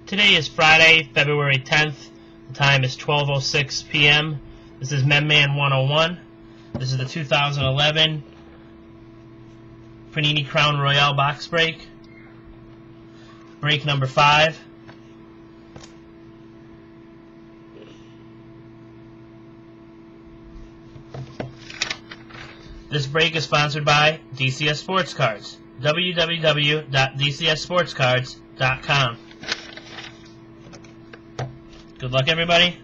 Today is Friday, February 10th. The time is 12:06 p.m. This is Memman101. This is the 2011 Panini Crown Royale box break. Break number 5. This break is sponsored by DCS Sports Cards. www.dcssportscards.com. Good luck, everybody.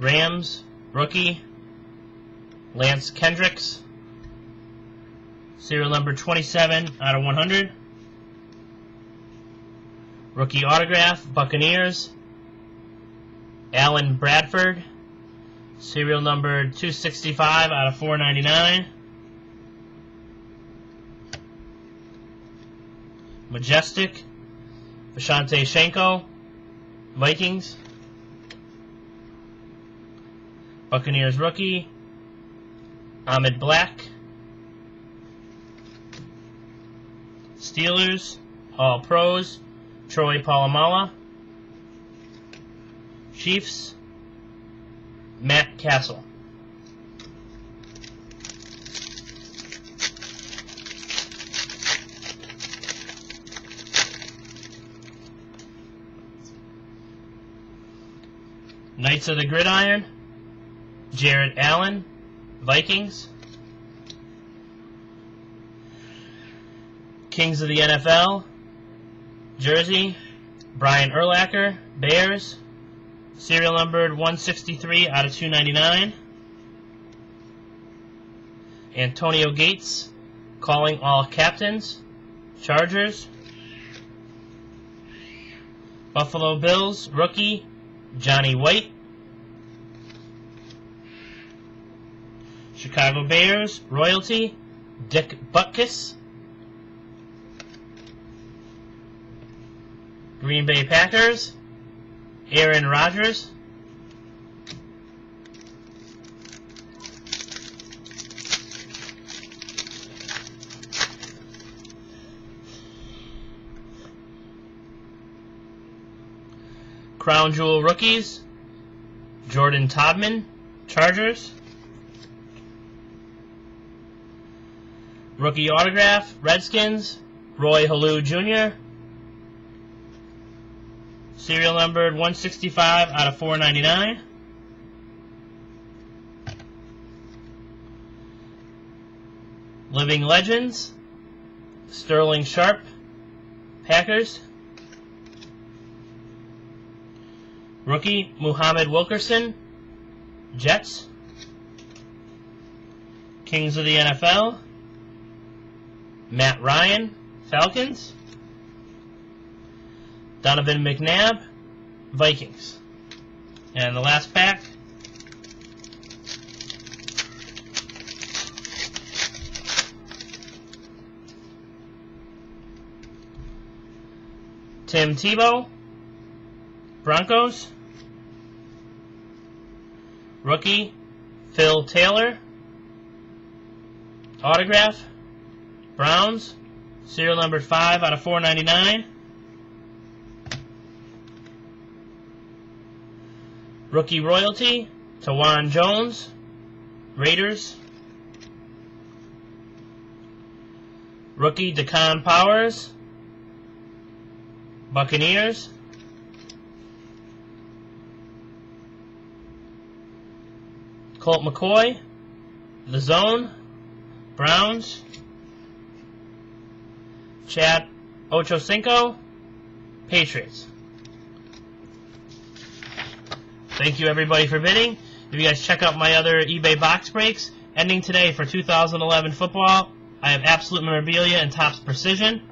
Rams, rookie, Lance Kendricks, serial number 27 out of 100. Rookie autograph, Buccaneers, Alan Bradford, serial number 265 out of 499. Majestic, Vashante Shenko, Vikings. Buccaneers rookie, Ahmed Black. Steelers, All Pros, Troy Polamalu. Chiefs, Matt Castle. Knights of the Gridiron, Jared Allen, Vikings. Kings of the NFL, jersey, Brian Urlacher, Bears, serial numbered 163 out of 299. Antonio Gates, calling all captains, Chargers. Buffalo Bills, rookie, Johnny White. Chicago Bears, royalty, Dick Butkus. Green Bay Packers, Aaron Rodgers. Crown Jewel rookies, Jordan Todman, Chargers. Rookie autograph, Redskins, Roy Halou Jr. Serial numbered 165 out of 499. Living Legends, Sterling Sharp, Packers. Rookie, Muhammad Wilkerson, Jets. Kings of the NFL, Matt Ryan, Falcons. Donovan McNabb, Vikings. And the last pack, Tim Tebow, Broncos. Rookie, Phil Taylor. Autograph, Browns, serial number 5 out of 499. Rookie royalty, Tawan Jones, Raiders. Rookie Decon Powers, Buccaneers. Colt McCoy, The Zone, Browns. Chad Ochocinco, Patriots. Thank you, everybody, for bidding. If you guys check out my other eBay box breaks, Ending today for 2011 football, I have Absolute Memorabilia and Topps Precision.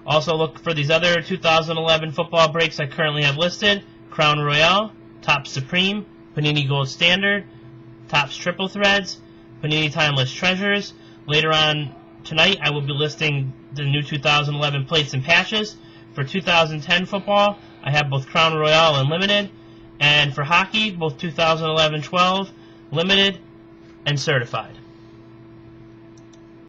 Also look for these other 2011 football breaks I currently have listed: Crown Royale, Topps Supreme, Panini Gold Standard, Topps Triple Threads, Panini Timeless Treasures. Later on tonight, I will be listing the new 2011 plates and patches. For 2010 football, I have both Crown Royale and Limited. And for hockey, both 2011-12, Limited, and Certified.